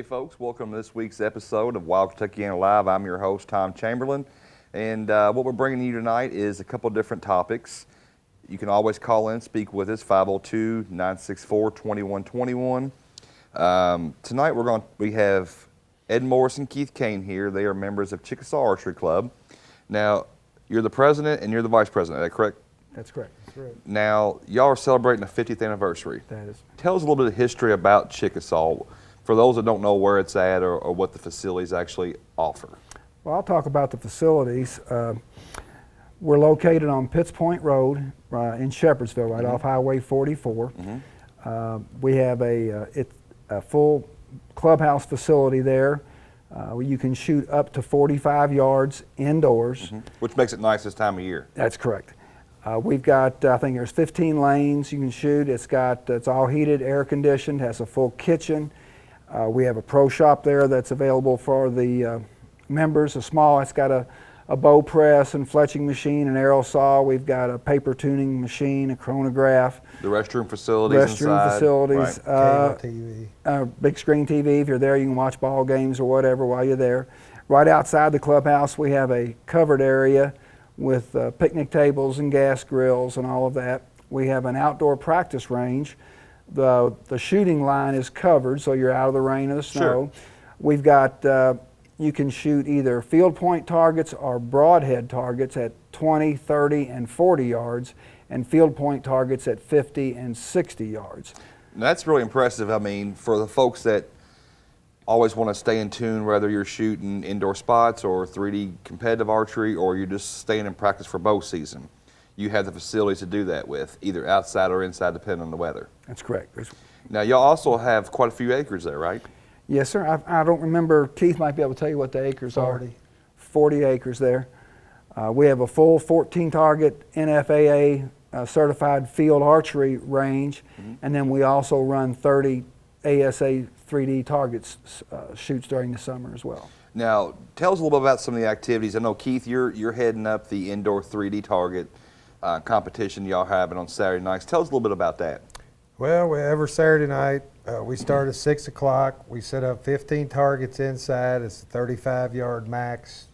folks. Welcome to this week's episode of Wild Kentuckiana Live. I'm your host, Tom Chamberlain, and what we're bringing you tonight is a couple different topics. You can always call in, speak with us, 502-964-2121. Tonight we have Ed Morris and Keith Cain here. They are members of Chickasaw Archery Club. Now, you're the president and you're the vice president, is that correct? That's correct. That's right. Now, y'all are celebrating the 50th anniversary. That is. Tell us a little bit of history about Chickasaw, for those that don't know where it's at or what the facilities actually offer. Well, I'll talk about the facilities. We're located on Pitts Point Road in Shepherdsville, right off Highway 44. We have a full clubhouse facility there. Where you can shoot up to 45 yards indoors. Which makes it nice this time of year. That's correct. We've got, I think there's 15 lanes you can shoot. It's all heated, air conditioned, has a full kitchen. We have a pro shop there that's available for the members. It's got a bow press and fletching machine, an arrow saw. We've got a paper tuning machine, a chronograph. The restroom facilities inside. Facilities. Cable TV. Big screen TV. If you're there, you can watch ball games or whatever while you're there. Right outside the clubhouse, we have a covered area with picnic tables and gas grills and all of that. We have an outdoor practice range. The shooting line is covered, so you're out of the rain or the snow. Sure. We've got, you can shoot either field point targets or broadhead targets at 20, 30, and 40 yards, and field point targets at 50 and 60 yards. Now, that's really impressive. I mean, for the folks that always want to stay in tune, whether you're shooting indoor spots or 3D competitive archery, or you're just staying in practice for bow season, you have the facilities to do that with, either outside or inside, depending on the weather. That's correct. Now, y'all also have quite a few acres there, right? Yes, sir. I don't remember. Keith might be able to tell you what the acres are. 40 acres there. We have a full 14-target NFAA certified field archery range, and then we also run 30 ASA 3D targets shoots during the summer as well. Now, tell us a little bit about some of the activities. I know, Keith, you're heading up the indoor 3D target competition y'all having on Saturday nights. Tell us a little bit about that. Well, every Saturday night, we start at 6 o'clock. We set up 15 targets inside. It's a 35-yard max.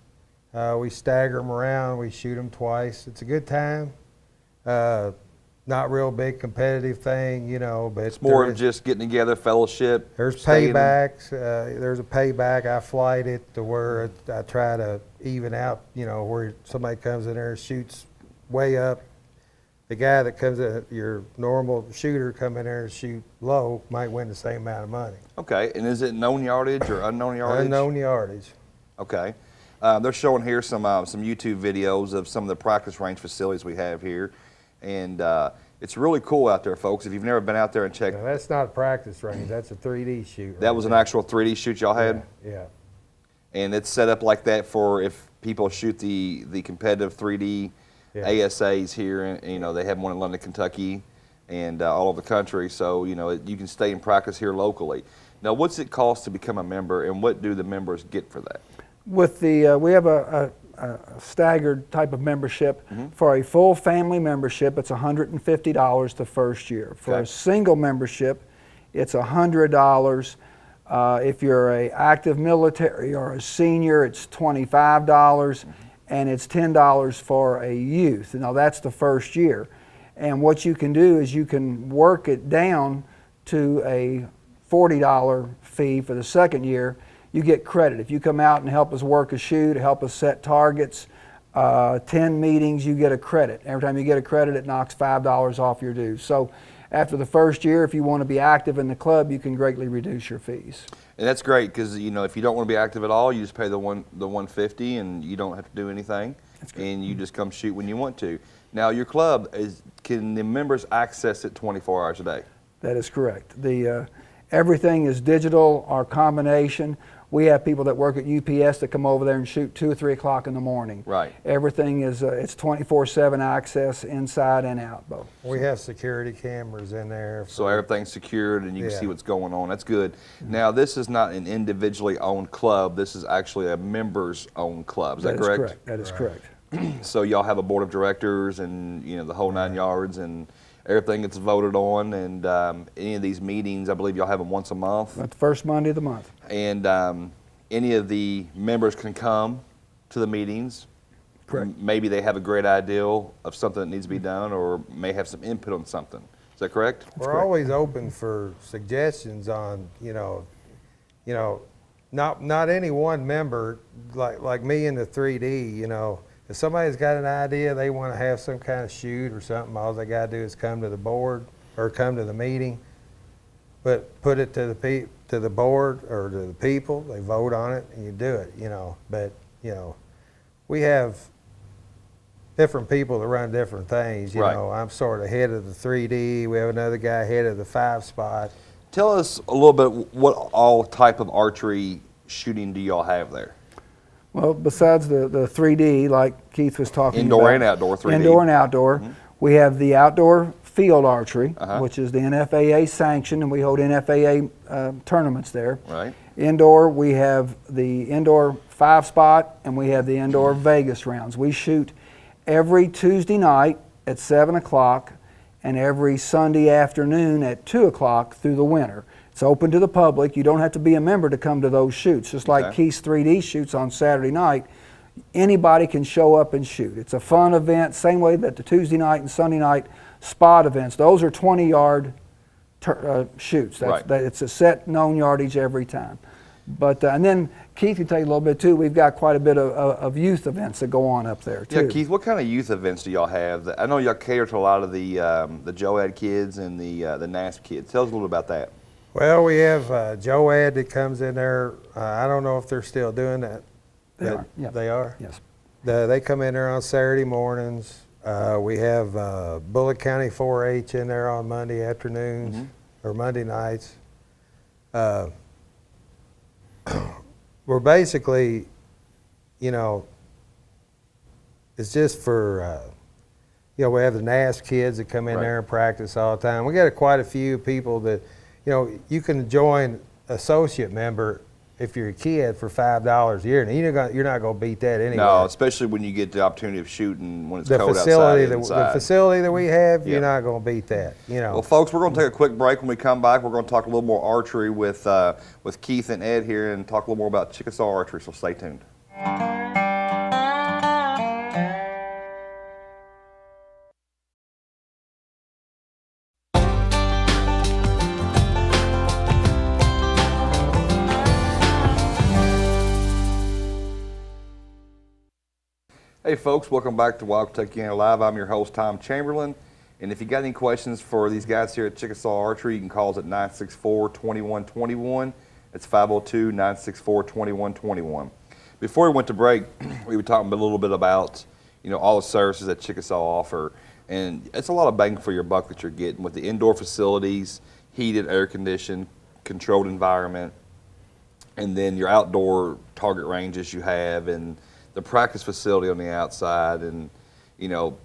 We stagger them around. We shoot them twice. It's a good time. Not real big competitive thing, you know, but it's more of just getting together, fellowship. There's paybacks. There's a payback. I flight it to where I try to even out, you know, where somebody comes in there and shoots way up. The guy that comes in, your normal shooter, come in there and shoot low, might win the same amount of money. Okay, and is it known yardage or unknown yardage? Unknown yardage. Okay. They're showing here some YouTube videos of some of the practice range facilities we have here. And it's really cool out there, folks. If you've never been out there and checked. No, that's not a practice range. That's a 3D shoot. That was an actual 3D shoot y'all had? Yeah. And it's set up like that for if people shoot the competitive 3D ASAs here. And, you know, they have one in London, Kentucky, and all over the country. So, you know, you can stay in practice here locally. Now, what's it cost to become a member, and what do the members get for that? With the, we have a staggered type of membership. For a full family membership, it's $150 the first year. For a single membership, it's $100. If you're an active military or a senior, it's $25, and it's $10 for a youth. Now, that's the first year. And what you can do is you can work it down to a $40 fee for the second year. You get credit. If you come out and help us work a shoot, help us set targets, 10 meetings, you get a credit. Every time you get a credit, it knocks $5 off your dues. So after the first year, if you want to be active in the club, you can greatly reduce your fees. And that's great because, you know, if you don't want to be active at all, you just pay the $150 and you don't have to do anything. That's great. And you just come shoot when you want to. Now, your club, can the members access it 24 hours a day? That is correct. Everything is digital or combination. We have people that work at UPS that come over there and shoot 2 or 3 o'clock in the morning. Right. Everything is, it's 24/7 access inside and out both. We have security cameras in there. So everything's secured and you can see what's going on. That's good. Now, this is not an individually owned club. This is actually a members owned club. Is that correct? That is correct. So y'all have a board of directors and, you know, the whole 9 yards, and everything gets voted on, and any of these meetings, I believe y'all have them once a month. That's the first Monday of the month. And any of the members can come to the meetings. Correct. Maybe they have a great idea of something that needs to be done, or may have some input on something. Is that correct? We're always open for suggestions on, not any one member, like me in the 3D, if somebody's got an idea, they want to have some kind of shoot or something, all they got to do is come to the board or come to the meeting, but put it to the board or to the people, they vote on it and you do it, but, we have different people that run different things, Right. I'm sort of head of the 3D, we have another guy head of the 5 spot. Tell us a little bit, what all type of archery shooting do y'all have there? Well, besides the 3D, like Keith was talking about. Indoor and outdoor 3D. Indoor and outdoor. We have the outdoor field archery, Uh-huh. which is the NFAA sanctioned, and we hold NFAA tournaments there. Right. Indoor, we have the indoor 5 spot, and we have the indoor Vegas rounds. We shoot every Tuesday night at 7 o'clock and every Sunday afternoon at 2 o'clock through the winter. It's open to the public. You don't have to be a member to come to those shoots. Just like Okay. Keith's 3D shoots on Saturday night, anybody can show up and shoot. It's a fun event, same way that the Tuesday night and Sunday night spot events, those are 20-yard shoots. Right. It's a set known yardage every time. But and then Keith can tell you a little bit too. We've got quite a bit of youth events that go on up there too. Yeah, Keith, what kind of youth events do y'all have? I know y'all cater to a lot of the Joad kids and the NASP kids. Tell us a little about that. Well, we have Joad that comes in there. I don't know if they're still doing that. They are. Yep. They are? Yes. They come in there on Saturday mornings. We have Bullitt County 4-H in there on Monday afternoons or Monday nights. We're basically, it's just for, we have the NASP kids that come in Right. there and practice all the time. We got quite a few people that, you can join associate member if you're a kid for $5 a year, and you're not going to beat that anyway. No, especially when you get the opportunity of shooting when it's The cold facility, outside. the facility that we have, Yep. you're not going to beat that. Well, folks, we're going to take a quick break. When we come back, we're going to talk a little more archery with Keith and Ed here, and talk a little more about Chickasaw archery. So stay tuned. Hey folks, welcome back to Wild Kentuckiana Live. I'm your host, Tom Chamberlain. And if you got any questions for these guys here at Chickasaw Archery, you can call us at 964-2121. It's 502-964-2121. Before we went to break, we were talking a little bit about, all the services that Chickasaw offer. And it's a lot of bang for your buck that you're getting with the indoor facilities, heated, air-conditioned, controlled environment, and then your outdoor target ranges you have, and the practice facility on the outside, and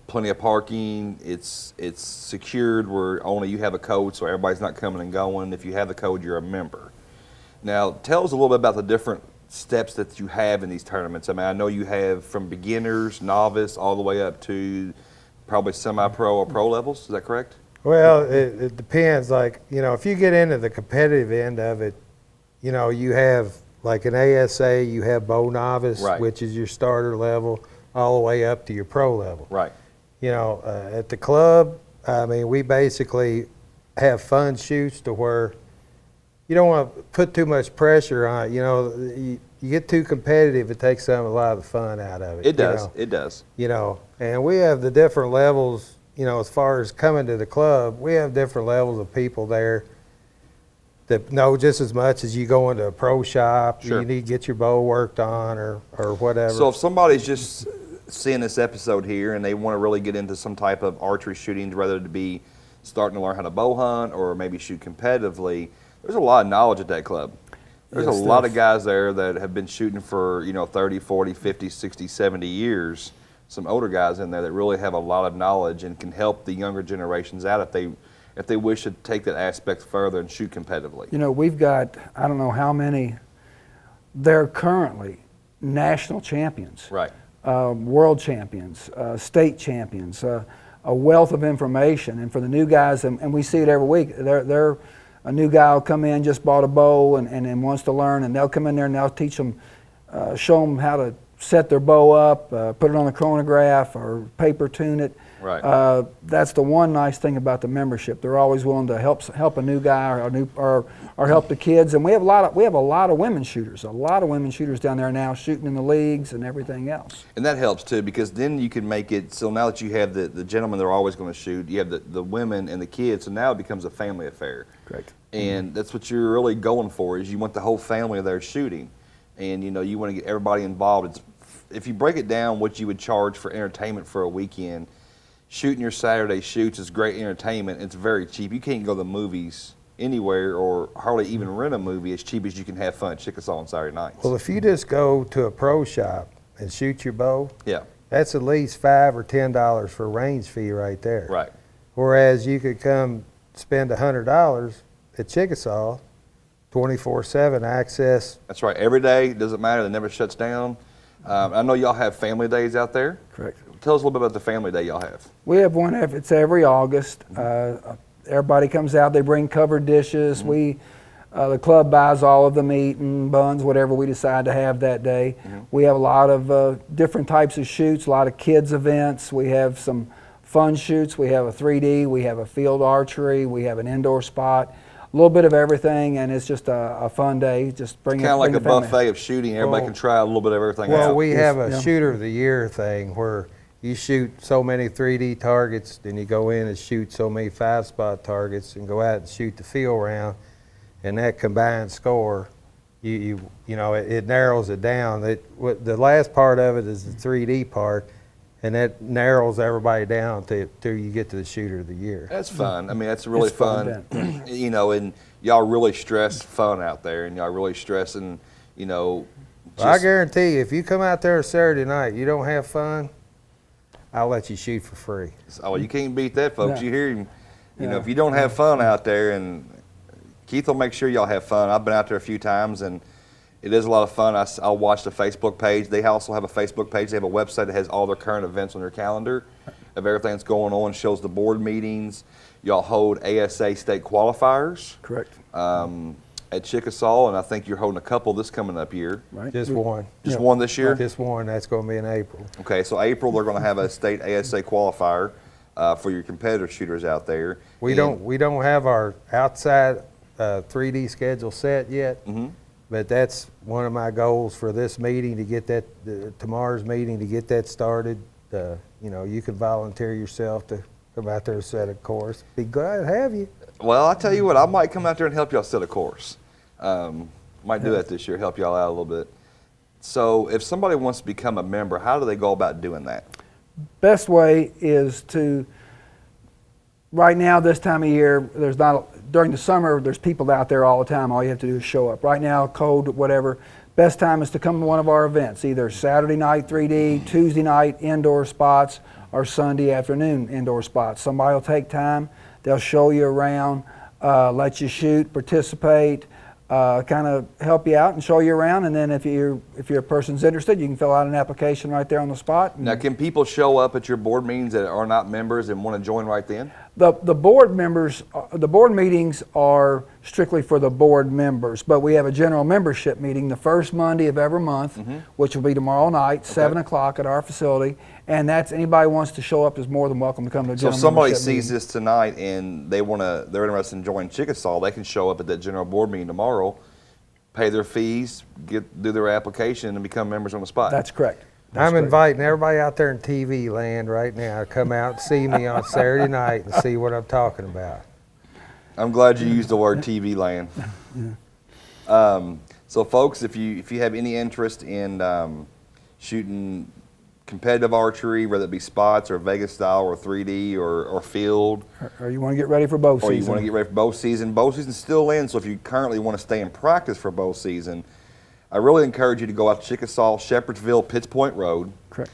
plenty of parking. It's secured where only you have a code, so everybody's not coming and going. If you have the code, you're a member. Now, tell us a little bit about the different steps that you have in these tournaments. I mean, I know you have from beginners, novice, all the way up to probably semi-pro or pro levels. Is that correct? Well, it depends. Like, if you get into the competitive end of it, you have like an ASA, you have bow novice, Right. which is your starter level, all the way up to your pro level. Right. At the club, I mean, we basically have fun shoots to where you don't want to put too much pressure on it. You get too competitive, it takes a lot of the fun out of it. It does. It does. And we have the different levels, as far as coming to the club, we have different levels of people there that know just as much as you go into a pro shop. Sure. You need to get your bow worked on or whatever. So if somebody's just seeing this episode here and they want to really get into some type of archery shooting, whether it be starting to learn how to bow hunt or maybe shoot competitively, there's a lot of knowledge at that club. There's Yes, a lot of guys there that have been shooting for 30, 40, 50, 60, 70 years. Some older guys in there that really have a lot of knowledge and can help the younger generations out if they wish to take that aspect further and shoot competitively. We've got, I don't know how many, they're currently national champions. Right. World champions, state champions, a wealth of information. And for the new guys, and we see it every week, a new guy will come in, just bought a bow and wants to learn, and they'll come in there and they'll teach them, show them how to set their bow up, put it on the chronograph or paper tune it. Right. That's the one nice thing about the membership. They're always willing to help a new guy or help the kids. And we have a lot of women shooters. A lot of women shooters down there now shooting in the leagues and everything else. And that helps too, because then you can make it so now that you have the gentlemen that are always going to shoot, you have the women and the kids, so now it becomes a family affair. Correct. And that's what you're really going for, is you want the whole family there shooting. And you want to get everybody involved. If you break it down, what you would charge for entertainment for a weekend, shooting your Saturday shoots is great entertainment. It's very cheap. You can't go to the movies anywhere or hardly even rent a movie as cheap as you can have fun at Chickasaw on Saturday nights. Well, if you just go to a pro shop and shoot your bow, yeah, that's at least $5 or $10 for a range fee right there. right. Whereas you could come spend $100 at Chickasaw, 24/7 access. That's right. Every day, doesn't matter. It never shuts down. I know y'all have family days out there. Correct. Tell us a little bit about the family day y'all have. We have one. It's every August. Everybody comes out. They bring covered dishes. The club buys all of the meat and buns, whatever we decide to have that day. We have a lot of different types of shoots. A lot of kids events. We have some fun shoots. We have a 3D. We have a field archery. We have an indoor spot. A little bit of everything, and it's just a fun day. Just bring Kind of like a the family. buffet of shooting. Everybody can try a little bit of everything Well, out. we have a yeah. shooter of the year thing where you shoot so many 3D targets, then you go in and shoot so many 5-spot targets and go out and shoot the field round, and that combined score, it narrows it down. The last part of it is the 3D part, and that narrows everybody down till you get to the shooter of the year. That's fun. I mean, that's really It's fun, fun. And y'all really stress fun out there, and y'all really stressing, I guarantee you, if you come out there Saturday night, you don't have fun, I'll let you shoot for free. Oh, you can't beat that, folks. No. You hear him. Yeah. If you don't have fun out there, and Keith will make sure y'all have fun. I've been out there a few times, and it is a lot of fun. I'll watch the Facebook page. They also have a Facebook page. They have a website that has all their current events on their calendar of everything that's going on, shows the board meetings. Y'all hold ASA state qualifiers. Correct. At Chickasaw, and I think you're holding a couple this coming up year. Right. Just one. Just one this year? Just one. That's going to be in April. Okay, so April they're going to have a state ASA qualifier for your competitor shooters out there. We don't have our outside 3D schedule set yet, but that's one of my goals for this meeting to get that tomorrow's meeting to get that started. You can volunteer yourself to come out there and set a course. Be glad to have you. Well, I tell you what, I might come out there and help y'all set a course. Might do that this year, help y'all out a little bit. So if somebody wants to become a member, how do they go about doing that? Best way is right now, this time of year, during the summer, there's people out there all the time. All you have to do is show up. Right now, cold, whatever. Best time is to come to one of our events, either Saturday night 3D, Tuesday night indoor spots, or Sunday afternoon indoor spots. Somebody will take time. They'll show you around, let you shoot, participate, kind of help you out and show you around. And then if your person's interested, you can fill out an application right there on the spot. Now, can people show up at your board meetings that are not members and want to join right then? The board members, the board meetings are strictly for the board members, but we have a general membership meeting the first Monday of every month, which will be tomorrow night, 7 o'clock at our facility. And that's anybody who wants to show up is more than welcome to come to the So general if somebody membership sees meeting. this tonight and they're interested in joining Chickasaw, they can show up at that general board meeting tomorrow, pay their fees, do their application, and become members on the spot. That's correct. I'm inviting everybody out there in TV land right now to come out and see me on Saturday night and see what I'm talking about. I'm glad you used the word TV land. So folks, if you have any interest in shooting competitive archery, whether it be spots or Vegas style or 3D or field, Or you want to get ready for bow or you season. want to get ready for bow season's still in. So if you currently want to stay in practice for bow season, I really encourage you to go out to Chickasaw, Shepherdsville, Pitts Point Road. Correct.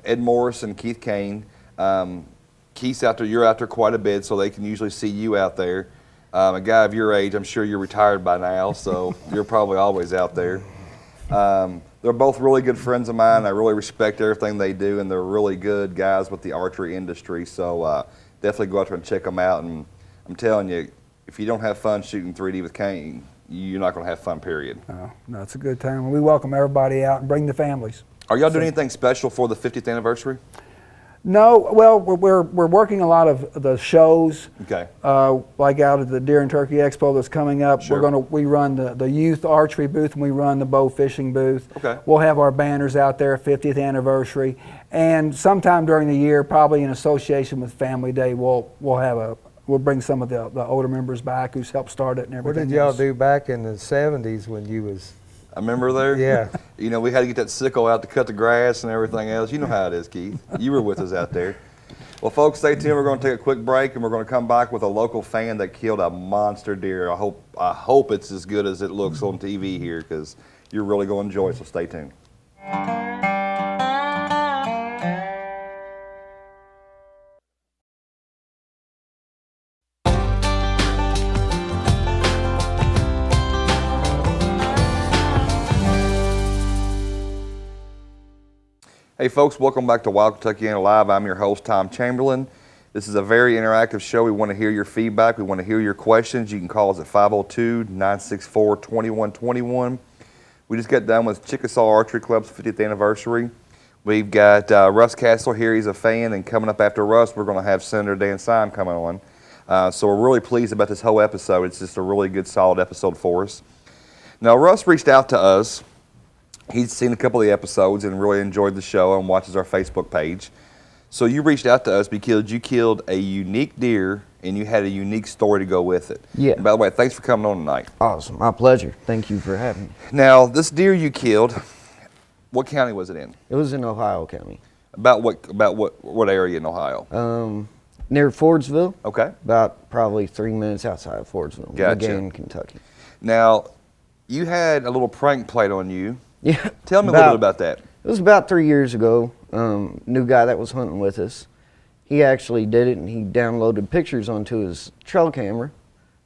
Ed Morris and Keith Cain. Keith's out there, you're out there quite a bit, so they can usually see you out there. A guy of your age, I'm sure you're retired by now, so you're probably always out there. they're both really good friends of mine. I really respect everything they do, and they're really good guys with the archery industry. So definitely go out there and check them out. And I'm telling you, if you don't have fun shooting 3D with Cain, you're not going to have fun, period. No, it's a good time. We welcome everybody out and bring the families. Are y'all doing anything special for the 50th anniversary? No, well, we're working a lot of the shows. Okay. Like out at the Deer and Turkey Expo that's coming up. Sure. We run the youth archery booth, and we run the bow fishing booth. Okay. We'll have our banners out there, 50th anniversary, and sometime during the year, probably in association with Family Day, we'll bring some of the older members back who's helped start it and everything. What did y'all do back in the 70s when you was? I remember there. Yeah. You know, we had to get that sickle out to cut the grass and everything else. You know how it is, Keith. You were with us out there. Well, folks, stay tuned. We're going to take a quick break, and we're going to come back with a local fan that killed a monster deer. I hope it's as good as it looks on TV here, because you're really going to enjoy it, so stay tuned. Hey folks, welcome back to Wild Kentuckiana Live. I'm your host, Tom Chamberlain. This is a very interactive show. We want to hear your feedback. We want to hear your questions. You can call us at 502-964-2121. We just got done with Chickasaw Archery Club's 50th anniversary. We've got Russ Cassell here. He's a fan. And coming up after Russ, we're going to have Senator Dan Malano coming on. So we're really pleased about this whole episode. It's just a really good, solid episode for us. Now, Russ reached out to us. He's seen a couple of the episodes and really enjoyed the show and watches our Facebook page. So you reached out to us because you killed a unique deer and you had a unique story to go with it. Yeah. And by the way, thanks for coming on tonight. Awesome. My pleasure. Thank you for having me. Now, this deer you killed, what county was it in? It was in Ohio County. About what area in Ohio? Near Fordsville. Okay. About probably 3 minutes outside of Fordsville. Gotcha. Again, Kentucky. Now, you had a little prank played on you. Yeah. Tell me a little bit about that. It was about 3 years ago. New guy that was hunting with us. He actually did it, and he downloaded pictures onto his trail camera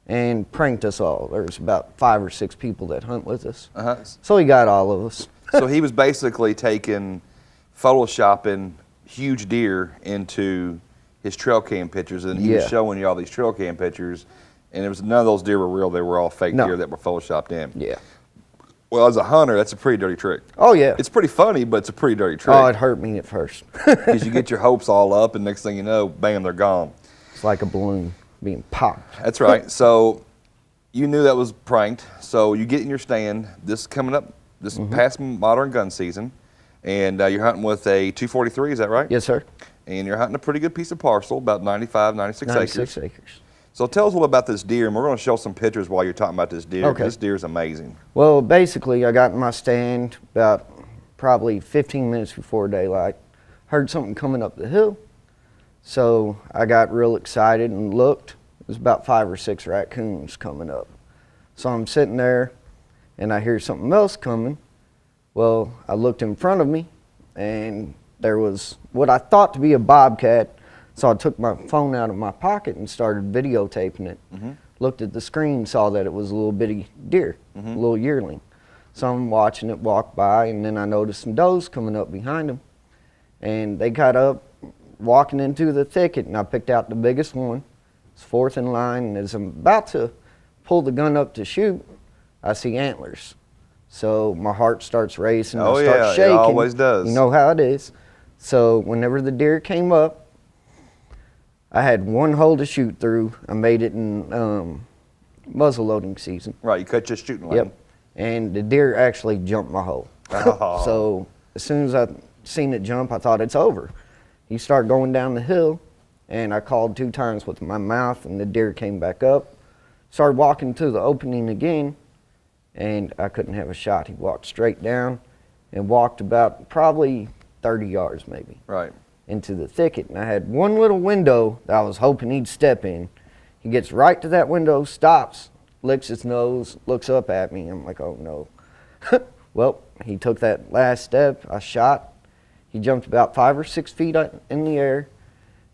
and pranked us all. There was about 5 or 6 people that hunt with us. Uh-huh. So he got all of us. So he was basically photoshopping huge deer into his trail cam pictures, and he was showing you all these trail cam pictures, and it was none of those deer were real. They were all fake deer that were photoshopped in. Yeah. Well, as a hunter, that's a pretty dirty trick. Oh, yeah. It's pretty funny, but it's a pretty dirty trick. Oh, it hurt me at first. Because you get your hopes all up, and next thing you know, bam, they're gone. It's like a balloon being popped. That's right. So you knew that was pranked. So you get in your stand. This is coming up, this past modern gun season, and you're hunting with a 243, is that right? Yes, sir. And you're hunting a pretty good piece of parcel, about 96 acres. 96 acres. So tell us a little about this deer, and we're going to show some pictures while you're talking about this deer. Okay. This deer is amazing. Well, basically, I got in my stand about probably 15 minutes before daylight. Heard something coming up the hill, so I got real excited and looked. It was about 5 or 6 raccoons coming up. So I'm sitting there, and I hear something else coming. Well, I looked in front of me, and there was what I thought to be a bobcat. So I took my phone out of my pocket and started videotaping it. Looked at the screen, saw that it was a little bitty deer, a little yearling. So I'm watching it walk by, and then I noticed some does coming up behind them. And they got up, walking into the thicket, and I picked out the biggest one. It's fourth in line, and as I'm about to pull the gun up to shoot, I see antlers. So my heart starts racing, I start shaking. It always does. You know how it is. So whenever the deer came up, I had one hole to shoot through. I made it in muzzle loading season. Right, you cut your shooting line. Yep. And the deer actually jumped my hole. Oh. So as soon as I seen it jump, I thought it's over. He started going down the hill, and I called 2 times with my mouth, and the deer came back up. Started walking to the opening again, and I couldn't have a shot. He walked straight down and walked about probably 30 yards maybe. Right. Into the thicket, and I had one little window that I was hoping he'd step in. He gets right to that window, stops, licks his nose, looks up at me. I'm like, oh no. Well, he took that last step. I shot. He jumped about 5 or 6 feet in the air,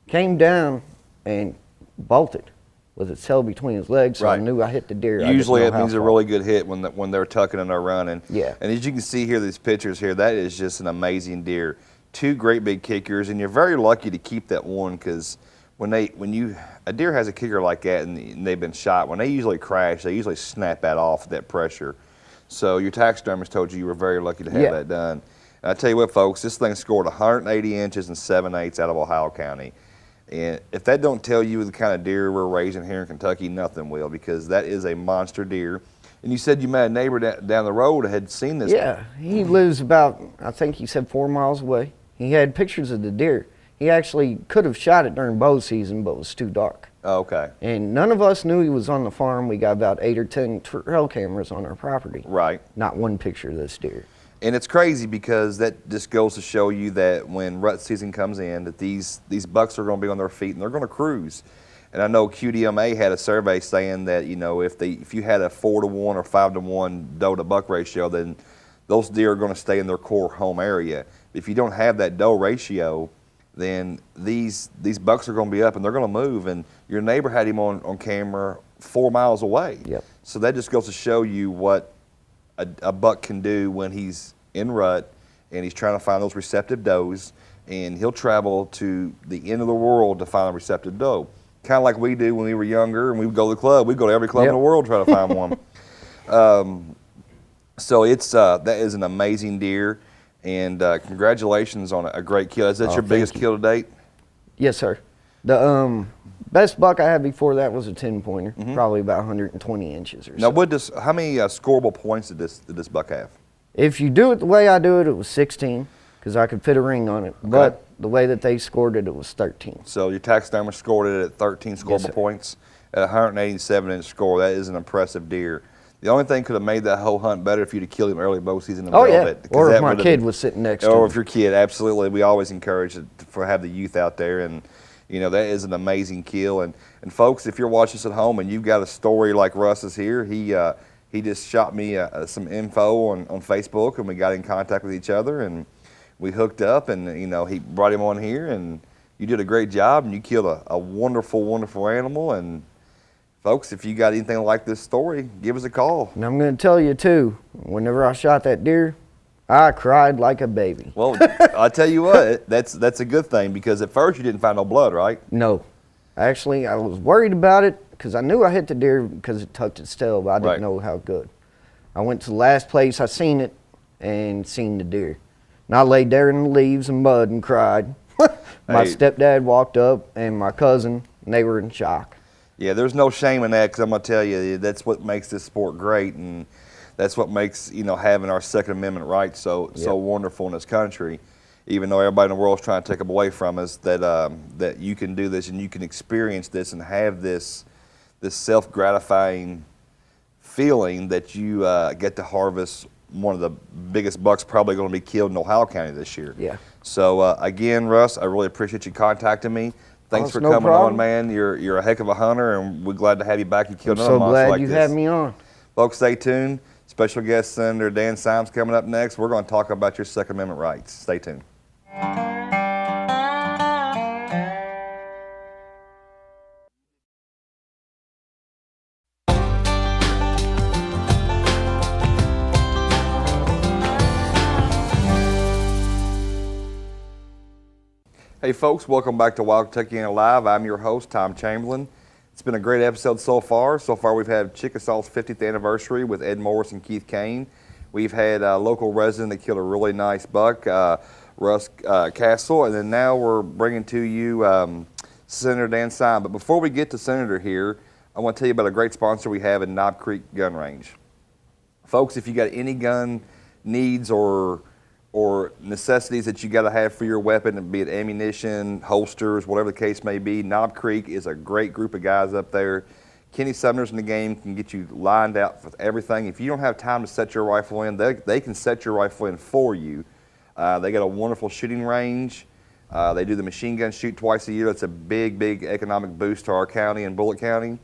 came down and bolted. with its tail between his legs, so I Right. knew I hit the deer. Usually I it didn't know means how a far. really good hit when they're tucking and they're running. Yeah. And as you can see here, these pictures here, that is just an amazing deer. Two great big kickers, and you're very lucky to keep that one, because a deer has a kicker like that and they've been shot, when they usually crash, they usually snap that off that pressure. So your taxidermist told you were very lucky to have Yeah. that done. And I tell you what, folks, this thing scored 180 inches and 7/8 out of Ohio County. And if that don't tell you the kind of deer we're raising here in Kentucky, nothing will, because that is a monster deer. And you said you met a neighbor down the road that had seen this. Yeah, he lives about, I think he said 4 miles away. He had pictures of the deer. He actually could have shot it during bow season, but it was too dark. Oh, okay. And none of us knew he was on the farm. We got about 8 or 10 trail cameras on our property. Right. Not one picture of this deer. And it's crazy, because that just goes to show you that when rut season comes in, that these bucks are going to be on their feet and they're going to cruise. And I know QDMA had a survey saying that, you know, if you had a 4-to-1 or 5-to-1 doe to buck ratio, then those deer are going to stay in their core home area. If you don't have that doe ratio, then these bucks are going to be up and they're going to move. And your neighbor had him on camera 4 miles away. Yep. So that just goes to show you what a buck can do when he's in rut and he's trying to find those receptive does, and he'll travel to the end of the world to find a receptive doe. Kind of like we do when we were younger and we would go to the club. We'd go to every club in the world trying to find one. So it's that is an amazing deer, and congratulations on a great kill. Is that your biggest kill to date? Yes, sir. The best buck I had before that was a 10-pointer, probably about 120 inches or so. Now, how many scoreable points did this buck have? If you do it the way I do it, it was 16, because I could fit a ring on it. But the way that they scored it, it was 13. So your taxidermist scored it at 13 scoreable sir. points at a 187-inch score. That is an impressive deer. The only thing could have made that whole hunt better if you'd have killed him early bow season and Oh, yeah. velvet. Or that if my would have kid been- was sitting next to Or him. if your kid, absolutely. We always encourage it to have the youth out there, and you know that is an amazing kill. And folks, if you're watching this at home and you've got a story like Russ is here, he just shot me some info on Facebook, and we got in contact with each other, and we hooked up, and you know he brought him on here, and you did a great job, and you killed a wonderful, wonderful animal. And folks, if you got anything like this story, give us a call. And I'm going to tell you, too, whenever I shot that deer, I cried like a baby. Well, I'll tell you what, that's a good thing, because at first you didn't find no blood, right? No. Actually, I was worried about it because I knew I hit the deer because it tucked its tail, but I didn't know how good. I went to the last place I seen it and seen the deer. And I laid there in the leaves and mud and cried. My stepdad walked up and my cousin, and they were in shock. Yeah, there's no shame in that, because I'm going to tell you, that's what makes this sport great, and that's what makes, you know, having our Second Amendment rights so wonderful in this country. Even though everybody in the world is trying to take them away from us, that you can do this and you can experience this and have this self-gratifying feeling that you get to harvest one of the biggest bucks probably going to be killed in Ohio County this year. Yeah. So again, Russ, I really appreciate you contacting me. Thanks Oh, for no coming problem. on, man. You're a heck of a hunter, and we're glad to have you back. You killed I'm another so monster glad like you this. had me on. Folks, stay tuned. Special guest Senator Dan Seum's coming up next. We're going to talk about your Second Amendment rights. Stay tuned. Hey folks, welcome back to Wild Kentuckiana Live. I'm your host, Tom Chamberlain. It's been a great episode so far. So far we've had Chickasaw's 50th anniversary with Ed Morris and Keith Cain. We've had a local resident that killed a really nice buck, Mark Cassell, and then now we're bringing to you Senator Dan Seum. But before we get to Senator here, I want to tell you about a great sponsor we have in Knob Creek Gun Range. Folks, if you got any gun needs or necessities that you got to have for your weapon, be it ammunition, holsters, whatever the case may be, Knob Creek is a great group of guys up there. Kenny Sumner's in the game, can get you lined out with everything. If you don't have time to set your rifle in, they can set your rifle in for you. They got a wonderful shooting range. They do the machine gun shoot twice a year. That's a big, big economic boost to our county and Bullitt County.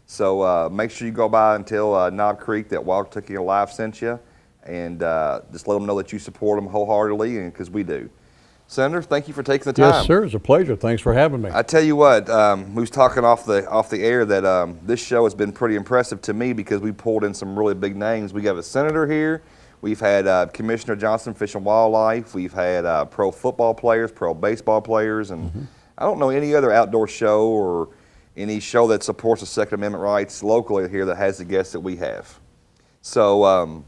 So make sure you go by and tell Knob Creek that Wild Kentucky Live sent you, and just let them know that you support them wholeheartedly, and because we do. Senator, thank you for taking the time. Yes, sir. It's a pleasure. Thanks for having me. I tell you what, we was talking off the air that this show has been pretty impressive to me because we pulled in some really big names. We got a senator here. We've had Commissioner Johnson, Fish and Wildlife. We've had pro football players, pro baseball players, and I don't know any other outdoor show or any show that supports the Second Amendment rights locally here that has the guests that we have. So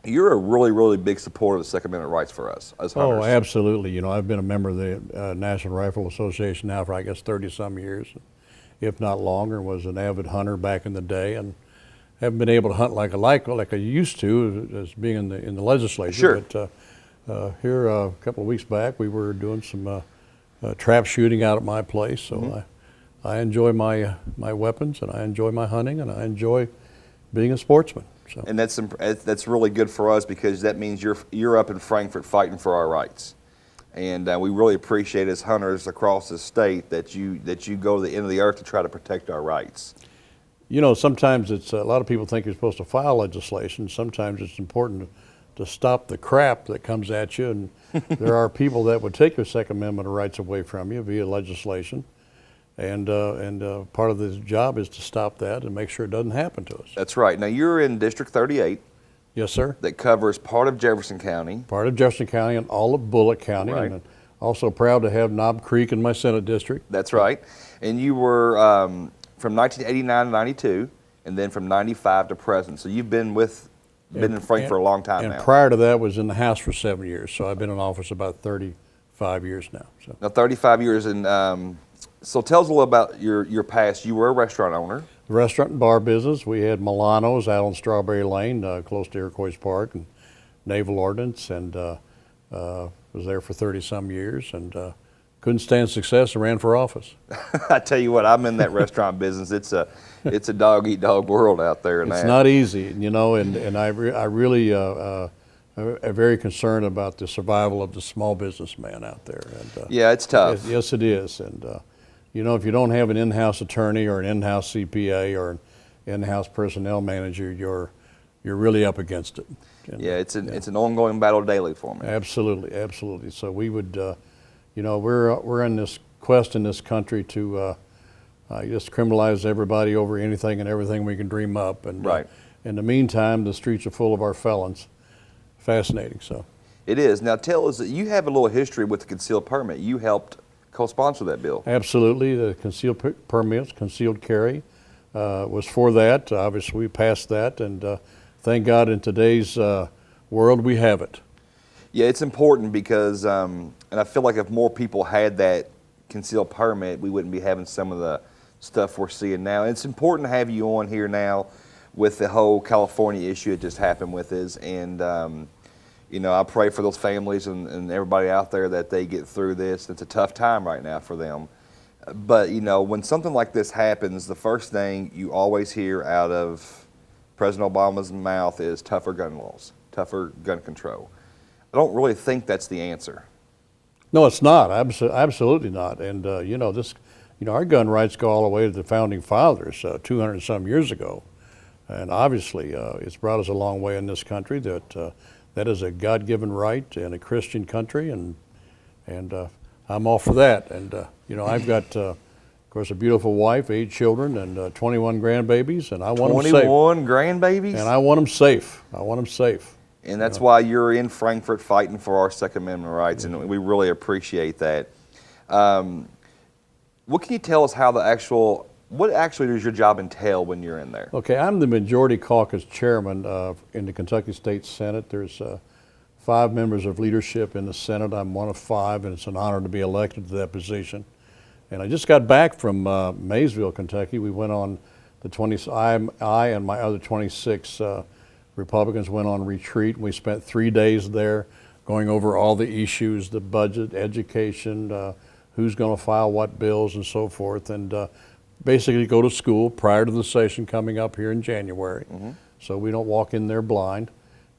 you're a really, really big supporter of the Second Amendment rights for us as hunters. Oh, absolutely. You know, I've been a member of the National Rifle Association now for, I guess, 30-some years, if not longer. Was an avid hunter back in the day, and haven't been able to hunt like I used to as being in the legislature. Sure. But here a couple of weeks back, we were doing some trap shooting out at my place. So I enjoy my weapons, and I enjoy my hunting, and I enjoy being a sportsman. So. And that's really good for us because that means you're up in Frankfort fighting for our rights, and we really appreciate as hunters across the state that you go to the end of the earth to try to protect our rights. You know, sometimes it's a lot of people think you're supposed to file legislation. Sometimes it's important to stop the crap that comes at you, and there are people that would take your Second Amendment rights away from you via legislation. And part of the job is to stop that and make sure it doesn't happen to us. That's right. Now, you're in District 38. Yes, sir. That covers part of Jefferson County. Part of Jefferson County and all of Bullitt County. Right. And also proud to have Knob Creek in my Senate district. That's right. And you were from 1989 to 92, and then from 95 to present. So you've been in Frankfort for a long time now. And prior to that was in the House for 7 years. So I've been in office about 35 years now. So. Now, 35 years, and so tell us a little about your past. You were a restaurant owner. The restaurant and bar business, we had Milano's out on Strawberry Lane, close to Iroquois Park, and Naval Ordnance, and was there for 30-some years, and couldn't stand success and ran for office. I tell you what, I'm in that restaurant business. It's a dog-eat-dog world out there now. It's not easy, you know, and I really am very concerned about the survival of the small businessman out there. And, yeah, it's tough. Yes, it is, and you know, if you don't have an in-house attorney or an in-house CPA or an in-house personnel manager, you're really up against it. And, yeah, it's an ongoing battle daily for me. Absolutely, absolutely. So we would, you know, we're in this quest in this country to just criminalize everybody over anything and everything we can dream up. And right. In the meantime, the streets are full of our felons. Fascinating. So. It is. Now tell us that you have a little history with the concealed permit. You helped co-sponsor that bill. Absolutely. The concealed permits, concealed carry was for that. Obviously, we passed that, and thank God in today's world we have it. Yeah, it's important because, and I feel like if more people had that concealed permit, we wouldn't be having some of the stuff we're seeing now. And it's important to have you on here now with the whole California issue that just happened with us, and you know, I pray for those families and everybody out there that they get through this. It's a tough time right now for them. But, you know, when something like this happens, the first thing you always hear out of President Obama's mouth is tougher gun laws, tougher gun control. I don't really think that's the answer. No, it's not. Absolutely not. And, you know, our gun rights go all the way to the founding fathers 200 and some years ago. And obviously, it's brought us a long way in this country that is a God-given right in a Christian country, and I'm all for that. And you know, I've got, of course, a beautiful wife, 8 children, and 21 grandbabies, and I want them safe. 21 grandbabies? And I want them safe. I want them safe. And that's why you're in Frankfort fighting for our Second Amendment rights, and we really appreciate that. What can you tell us how what actually does your job entail when you're in there? Okay, I'm the Majority Caucus Chairman in the Kentucky State Senate. There's 5 members of leadership in the Senate. I'm one of 5, and it's an honor to be elected to that position. And I just got back from Maysville, Kentucky. We went on I and my other 26 Republicans went on retreat. We spent 3 days there going over all the issues, the budget, education, who's going to file what bills and so forth. And basically go to school prior to the session coming up here in January, so we don't walk in there blind.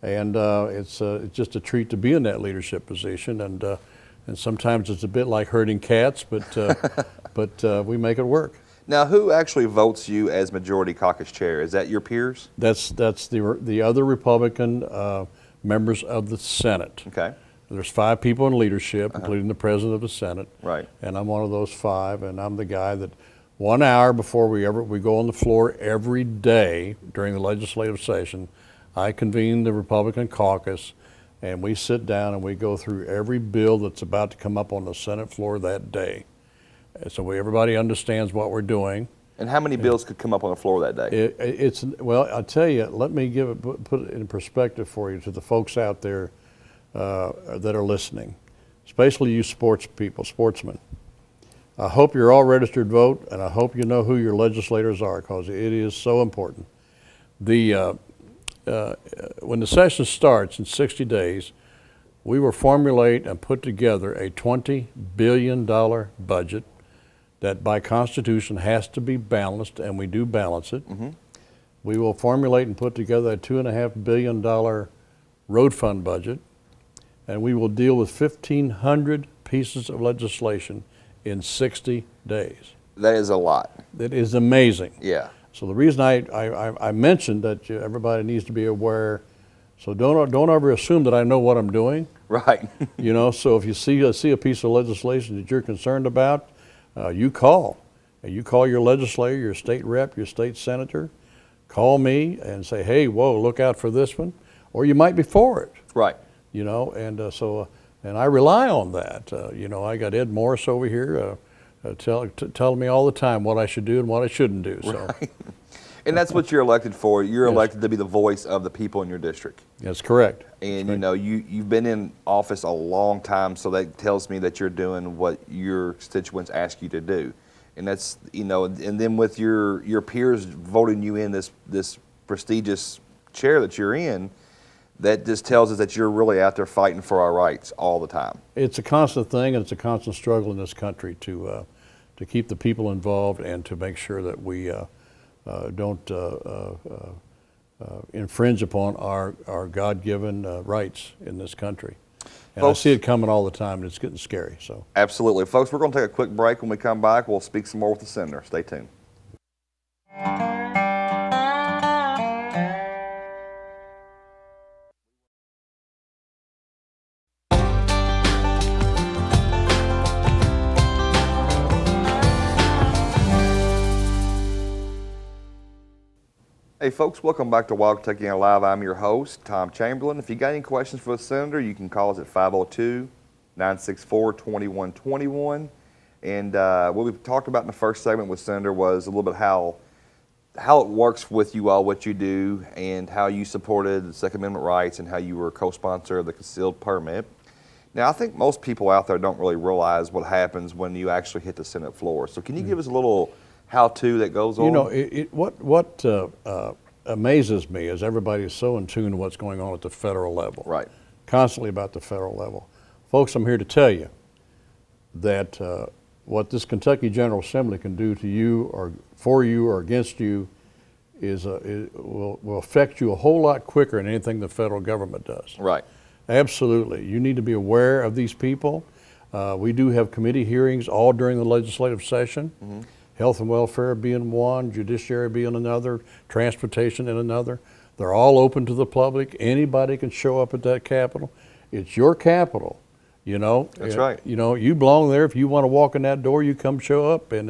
And it's just a treat to be in that leadership position, and sometimes it's a bit like herding cats, but we make it work. Now, who actually votes you as Majority Caucus Chair? Is that your peers? That's the other Republican members of the Senate. Okay. There's 5 people in leadership, including the president of the Senate. Right. And I'm one of those 5, and I'm the guy that 1 hour before we go on the floor every day during the legislative session, I convene the Republican caucus, and we sit down and we go through every bill that's about to come up on the Senate floor that day. So everybody understands what we're doing. And how many bills could come up on the floor that day? Well, I'll tell you, let me put it in perspective for you to the folks out there that are listening, especially you sportsmen. I hope you're all registered to vote, and I hope you know who your legislators are, because it is so important. When the session starts in 60 days, we will formulate and put together a $20 billion budget that by Constitution has to be balanced, and we do balance it. We will formulate and put together a $2.5 billion road fund budget, and we will deal with 1,500 pieces of legislation in 60 days. That is a lot. It is amazing. Yeah. So the reason I mentioned that everybody needs to be aware, so don't ever assume that I know what I'm doing. Right. You know, so if you see a piece of legislation that you're concerned about, you call. And you call your legislator, your state rep, your state senator. Call me and say, hey, whoa, look out for this one. Or you might be for it. Right. You know, and and I rely on that. You know, I got Ed Morris over here telling me all the time what I should do and what I shouldn't do. So. Right. And that's what you're elected for. You're elected to be the voice of the people in your district. That's correct. And you know, you've been in office a long time, so that tells me that you're doing what your constituents ask you to do. And that's, you know, and then with your peers voting you in this prestigious chair that you're in, that just tells us that you're really out there fighting for our rights all the time. It's a constant thing, and it's a constant struggle in this country to keep the people involved and to make sure that we don't infringe upon our God-given rights in this country. And folks, I see it coming all the time, and it's getting scary. So absolutely. Folks, we're going to take a quick break. When we come back, we'll speak some more with the senator. Stay tuned. Hey folks, welcome back to Wild Kentuckiana Live. I'm your host, Tom Chamberlain. If you got any questions for the senator, you can call us at 502-964-2121. And what we talked about in the first segment with Senator was a little bit how it works with you all, what you do, and how you supported the Second Amendment rights and how you were a co-sponsor of the concealed permit. Now, I think most people out there don't really realize what happens when you actually hit the Senate floor. So can you give us a little how-to that goes on? You know, what amazes me is everybody is so in tune to what's going on at the federal level. Right. Constantly about the federal level. Folks, I'm here to tell you that what this Kentucky General Assembly can do to you or for you or against you will affect you a whole lot quicker than anything the federal government does. Right. Absolutely. You need to be aware of these people. We do have committee hearings all during the legislative session. Mm-hmm. Health and welfare being one, judiciary being another, transportation in another. They're all open to the public. Anybody can show up at that Capitol. It's your Capitol, you know. That's right. You know, you belong there. If you want to walk in that door, you come show up, and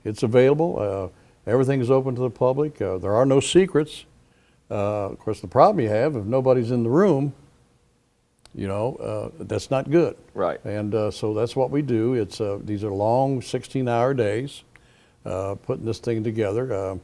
it's available. Everything is open to the public. There are no secrets. Of course, the problem you have, if nobody's in the room, you know, that's not good. Right. And so that's what we do. These are long 16-hour days. Putting this thing together.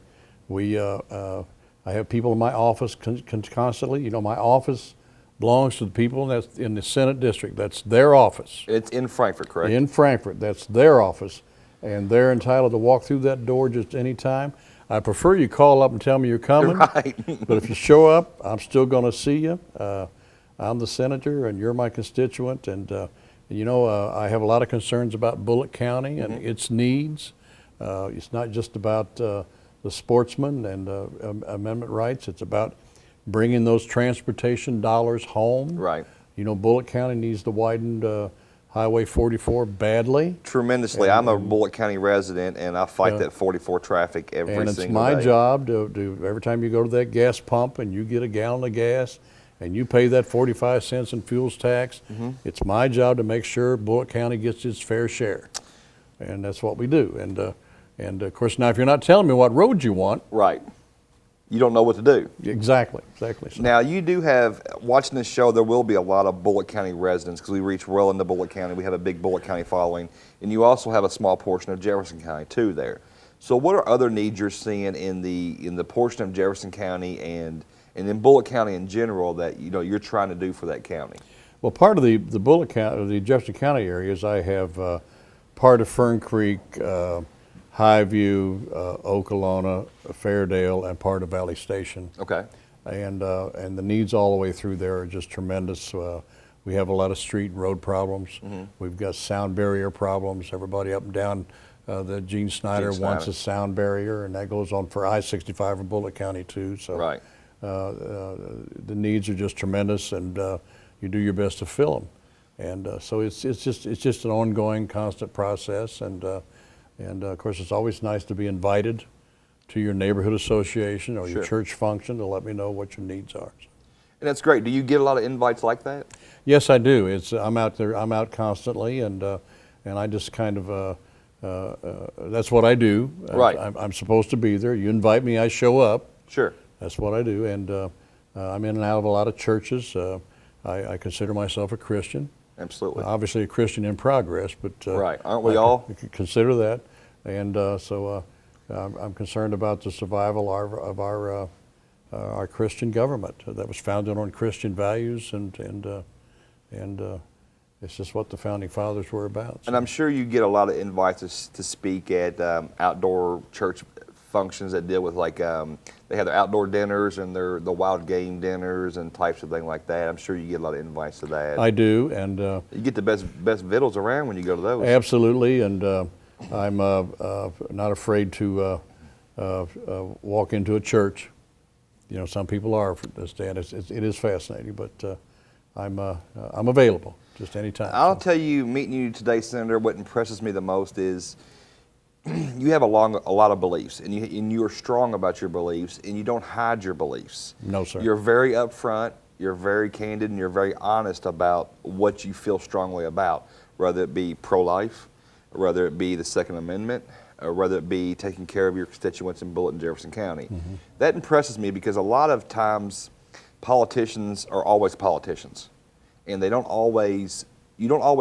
I have people in my office constantly. You know, my office belongs to the people that's in the Senate district. That's their office. It's in Frankfort, correct? In Frankfort. That's their office. And they're entitled to walk through that door just any time. I prefer you call up and tell me you're coming. Right. But if you show up, I'm still going to see you. I'm the senator, and you're my constituent. And, you know, I have a lot of concerns about Bullitt County and its needs. It's not just about the sportsmen and amendment rights. It's about bringing those transportation dollars home. Right. You know, Bullitt County needs to widen Highway 44 badly. Tremendously. I'm a Bullitt County resident, and I fight that 44 traffic every single day. And it's my job to every time you go to that gas pump and you get a gallon of gas and you pay that 45 cents in fuels tax, it's my job to make sure Bullitt County gets its fair share. And that's what we do. And of course, now if you're not telling me what road you want. Right. You don't know what to do. Exactly. So, now, you do have, watching this show, there will be a lot of Bullitt County residents because we reach well into Bullitt County. We have a big Bullitt County following. And you also have a small portion of Jefferson County, too, there. So what are other needs you're seeing in the portion of Jefferson County and in Bullitt County in general that you're trying to do for that county? Well, part of the Bullitt County, the Jefferson County areas, I have part of Fern Creek, Highview, Okolona, Fairdale, and part of Valley Station. Okay. And the needs all the way through there are just tremendous. We have a lot of street and road problems. We've got sound barrier problems. Everybody up and down the Gene Snyder wants a sound barrier, and that goes on for I-65 in Bullitt County too. So right. The needs are just tremendous, and you do your best to fill them. And so it's just an ongoing, constant process. And of course, it's always nice to be invited to your neighborhood association or your church function to let me know what your needs are. And that's great. Do you get a lot of invites like that? Yes, I do. I'm out there. I'm out constantly, and I just kind of that's what I do. Right. I'm supposed to be there. You invite me, I show up. Sure. That's what I do, and I'm in and out of a lot of churches. I consider myself a Christian. Absolutely. Obviously a Christian in progress, but right, aren't we all? I consider that, and so I'm concerned about the survival of our Christian government that was founded on Christian values, and it's just what the founding fathers were about. So. And I'm sure you get a lot of invites to speak at outdoor church functions that deal with they have their outdoor dinners and the wild game dinners and types of things like that. I'm sure you get a lot of invites to that. I do, and you get the best victuals around when you go to those. Absolutely, and I'm not afraid to walk into a church. Some people are for this day, and it is fascinating. But I'm available just anytime. I'll tell you, meeting you today, Senator, what impresses me the most is you have a lot of beliefs, and you are strong about your beliefs, and you don't hide your beliefs. No, sir. You're very upfront, you're very candid, and you're very honest about what you feel strongly about, whether it be pro-life, whether it be the Second Amendment, or whether it be taking care of your constituents in Bullitt and Jefferson County. That impresses me because a lot of times politicians are always politicians, and you don't always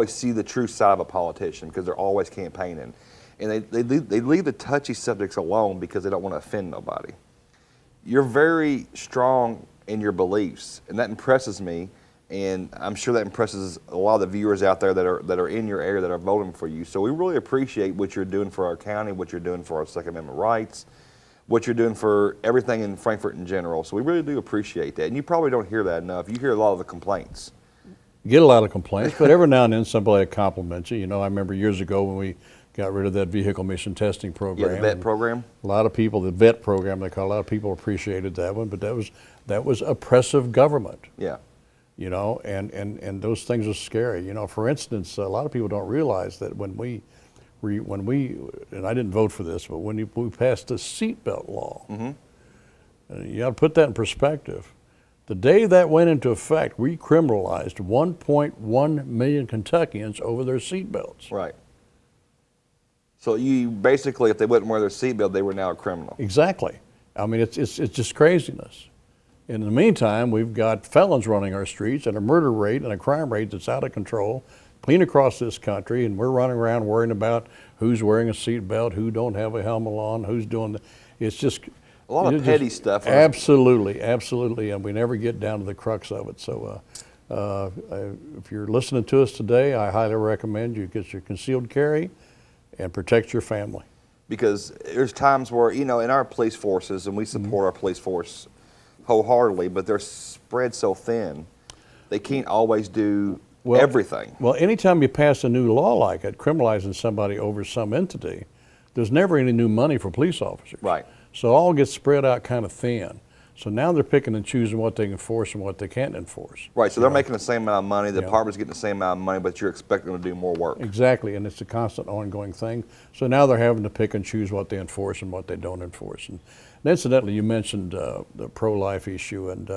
see the true side of a politician because they're always campaigning. And they leave the touchy subjects alone because they don't want to offend nobody. You're very strong in your beliefs, and that impresses me. And I'm sure that impresses a lot of the viewers out there that are in your area that are voting for you. So we really appreciate what you're doing for our county, what you're doing for our Second Amendment rights, what you're doing for everything in Frankfort in general. So we really do appreciate that. And you probably don't hear that enough. You hear a lot of the complaints. You get a lot of complaints, but every now and then somebody compliments you. I remember years ago when we got rid of that vehicle emission testing program. Yeah, the VET program. A lot of people, the VET program, they call, a lot of people appreciated that one, but that was oppressive government. Yeah. And those things are scary. For instance, a lot of people don't realize that when we, and I didn't vote for this, but when we passed the seatbelt law, you got to put that in perspective. The day that went into effect, we criminalized 1.1 million Kentuckians over their seatbelts. Right. So you basically, if they wouldn't wear their seatbelt, they were now a criminal. Exactly. I mean, it's just craziness. In the meantime, we've got felons running our streets and a murder rate and a crime rate that's out of control, clean across this country, and we're running around worrying about who's wearing a seatbelt, who don't have a helmet on, who's doing it's just a lot of petty stuff. Absolutely, and we never get down to the crux of it. So if you're listening to us today, I highly recommend you get your concealed carry and protect your family. Because there's times where, in our police forces, and we support our police force wholeheartedly, but they're spread so thin, they can't always do everything. Well, anytime you pass a new law like it, criminalizing somebody over some entity, there's never any new money for police officers. Right. So all gets spread out kind of thin. So now they're picking and choosing what they can enforce and what they can't enforce. Right, so they're making the same amount of money, the department's getting the same amount of money, but you're expecting them to do more work. Exactly, and it's a constant ongoing thing. So now they're having to pick and choose what they enforce and what they don't enforce. And incidentally, you mentioned the pro-life issue, and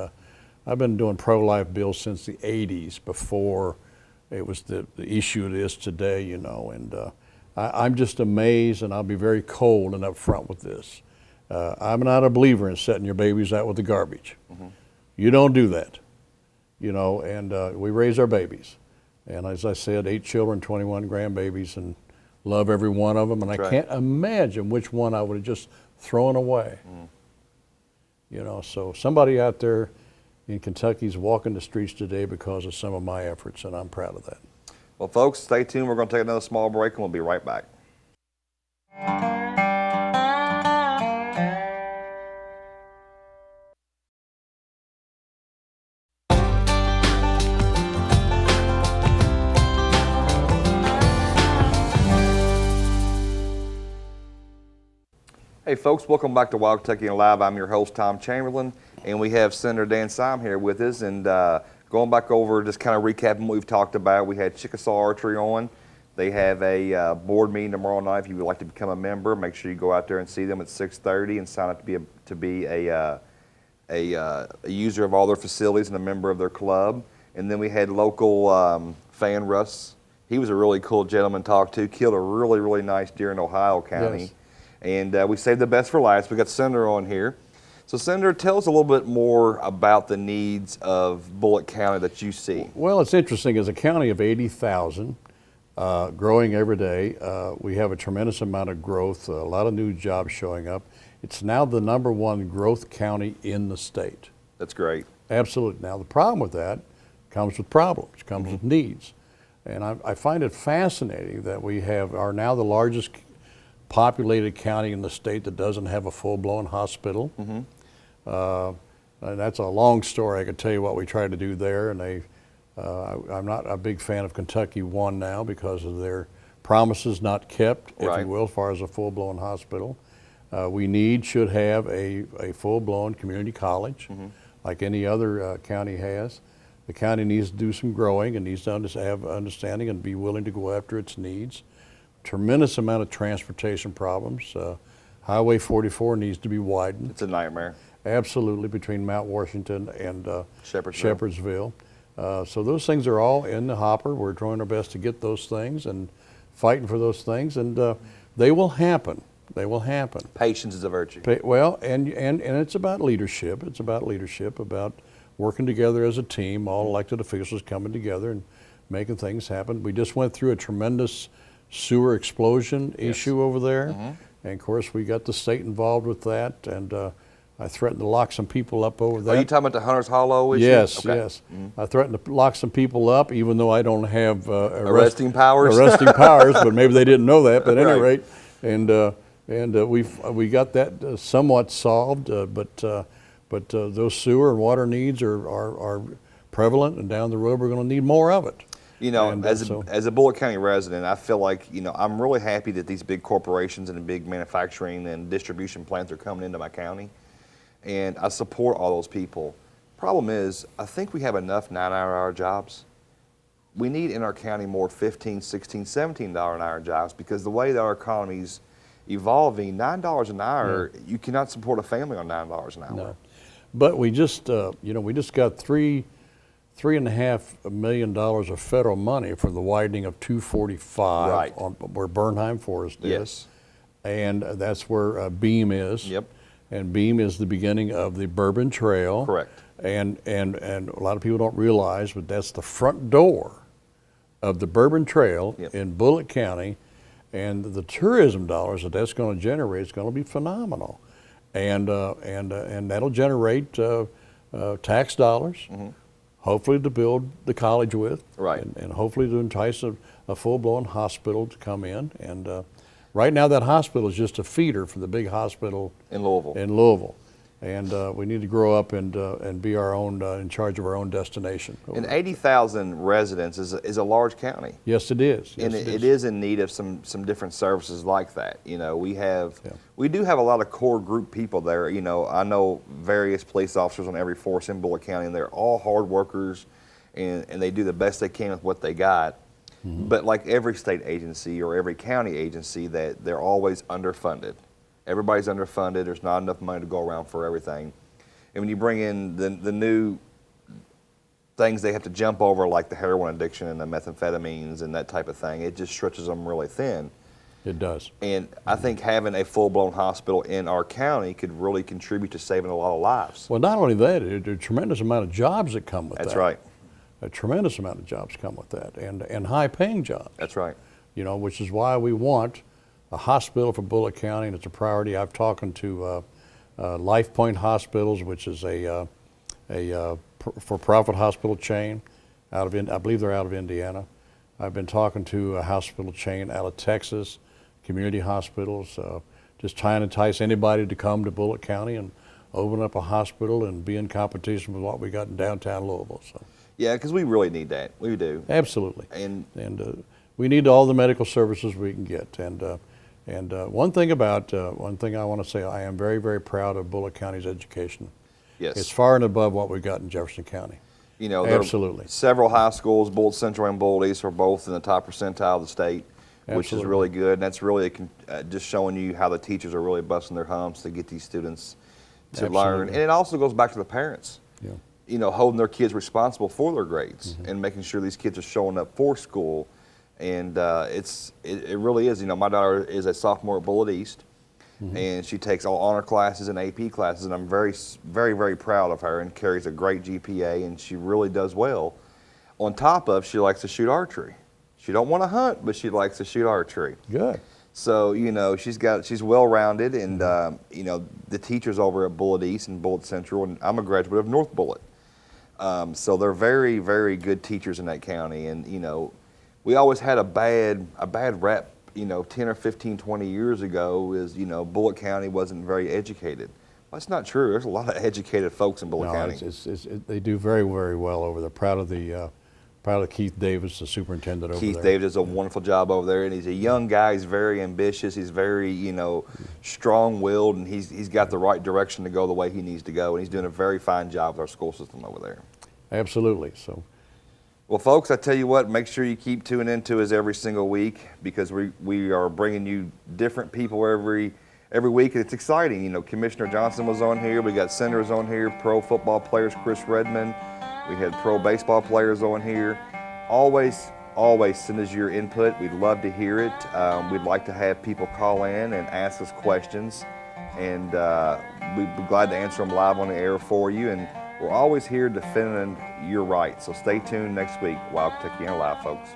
I've been doing pro-life bills since the 80s, before it was the issue it is today, you know. And I'm just amazed, and I'll be very cold and upfront with this. I'm not a believer in setting your babies out with the garbage. You don't do that, you know. And we raise our babies, and as I said, 8 children, 21 grandbabies, and love every one of them. And I can't imagine which one I would have just thrown away. You know, so somebody out there in Kentucky is walking the streets today because of some of my efforts, and I'm proud of that. Well, folks, stay tuned. We're going to take another small break, and we'll be right back. Hey folks, welcome back to Wild Kentuckiana Live. I'm your host, Tom Chamberlain, and we have Senator Dan Seum here with us. And going back over, just kind of recapping what we've talked about, we had Chickasaw Archery on. They have a board meeting tomorrow night. If you would like to become a member, make sure you go out there and see them at 6:30 and sign up to be a user of all their facilities and a member of their club. And then we had local fan Russ. He was a really cool gentleman to talk to. Killed a really, really nice deer in Ohio County. Yes. And we saved the best for last. We got Senator on here. So Senator, tell us a little bit more about the needs of Bullitt County that you see. Well, it's interesting. As a county of 80,000, growing every day, we have a tremendous amount of growth, a lot of new jobs showing up. It's now the #1 growth county in the state. That's great. Absolutely. Now, the problem with that comes with problems, comes with needs. And I find it fascinating that we are now the largest populated county in the state that doesn't have a full-blown hospital. And that's a long story. I could tell you what we tried to do there, and I'm not a big fan of Kentucky 1 now because of their promises not kept, if you will, as far as a full-blown hospital. We should have a full-blown community college like any other county has. The county needs to do some growing and needs to have understanding and be willing to go after its needs. Tremendous amount of transportation problems. Highway 44 needs to be widened. It's a nightmare. Absolutely, between Mount Washington and Shepherdsville. So those things are all in the hopper. We're trying our best to get those things and fighting for those things, and they will happen. They will happen. Patience is a virtue. Well, and it's about leadership. It's about leadership, about working together as a team, all elected officials coming together and making things happen. We just went through a tremendous sewer explosion issue over there, and of course we got the state involved with that, and I threatened to lock some people up over that. Are you talking about the Hunter's Hollow issue? Yes, yes. I threatened to lock some people up, even though I don't have arresting powers. But maybe they didn't know that. But at any rate, and we got that somewhat solved, but those sewer and water needs are prevalent, and down the road we're going to need more of it. You know, as a Bullitt County resident, I feel like, you know, I'm really happy that these big corporations and the big manufacturing and distribution plants are coming into my county, and I support all those people. Problem is, I think we have enough 9-hour jobs. We need in our county more $15, $16, $17 an hour jobs, because the way that our economy's evolving, $9 an hour, you cannot support a family on $9 an hour. No. But we just, we just got $3.5 million of federal money for the widening of 245 on where Bernheim Forest is. Yes. And that's where Beam is. Yep. And Beam is the beginning of the Bourbon Trail. Correct. And a lot of people don't realize, but that's the front door of the Bourbon Trail in Bullitt County, and the tourism dollars that's going to generate is going to be phenomenal. And that'll generate tax dollars, hopefully to build the college with, and hopefully to entice a full-blown hospital to come in. And right now that hospital is just a feeder for the big hospital in Louisville. And we need to grow up and be our own, in charge of our own destination. And 80,000 residents is a large county. Yes, it is. Yes, and it is in need of some different services like that. You know, we do have a lot of core group people there. You know, I know various police officers on every force in Bullitt County, and they're all hard workers, and they do the best they can with what they got. But like every state agency or every county agency, that they're always underfunded. Everybody's underfunded. There's not enough money to go around for everything. And when you bring in the new things they have to jump over, like the heroin addiction and the methamphetamines and that type of thing. It just stretches them really thin. It does. And I think having a full-blown hospital in our county could really contribute to saving a lot of lives. Well, not only that, there's a tremendous amount of jobs that come with that. That's right. A tremendous amount of jobs come with that, and high-paying jobs. That's right. You know, which is why we want a hospital for Bullitt County, and it's a priority. I've talked to Life Point Hospitals, which is a for-profit hospital chain out of, I believe they're out of Indiana. I've been talking to a hospital chain out of Texas, community hospitals, just trying to entice anybody to come to Bullitt County and open up a hospital and be in competition with what we got in downtown Louisville. So. Yeah, because we really need that. We do. Absolutely. And we need all the medical services we can get. And one thing I want to say, I am very, very proud of Bullitt County's education. yes. It's far and above what we got in Jefferson County. You know, there Absolutely. are several high schools, Bullitt Central and Bullitt East, are both in the top percentile of the state, which is Absolutely. really good. And that's really just showing you how the teachers are really busting their humps to get these students to learn. Absolutely. And it also goes back to the parents. Yeah. You know, holding their kids responsible for their grades and making sure these kids are showing up for school. And it really is. You know, my daughter is a sophomore at Bullitt East, and she takes all honor classes and AP classes, and I'm very, very, very proud of her, and carries a great GPA, and she really does well. On top of, she likes to shoot archery. She don't want to hunt, but she likes to shoot archery. Good. So, you know, she's well-rounded, and, you know, the teachers over at Bullitt East and Bullitt Central, and I'm a graduate of North Bullitt. So they're very, very good teachers in that county, and, you know, we always had a bad rep, you know, 10 or 15, 20 years ago is, you know, Bullitt County wasn't very educated. Well, that's not true. There's a lot of educated folks in Bullitt County. They do very, very well over there. Proud of Keith Davis, the superintendent over there. Keith Davis does a wonderful job over there, and he's a young guy. He's very ambitious. He's very, you know, strong-willed, and he's got the right direction to go the way he needs to go, and he's doing a very fine job with our school system over there. Absolutely. So. Well, folks, I tell you what, make sure you keep tuning into us every single week, because we are bringing you different people every week, and it's exciting. You know, Commissioner Johnson was on here. We got senators on here, pro football players, Chris Redmond. We had pro baseball players on here. Always send us your input. We'd love to hear it. We'd like to have people call in and ask us questions, and we'd be glad to answer them live on the air for you. And we're always here defending your rights. So stay tuned next week. Wild Kentuckiana Live, folks.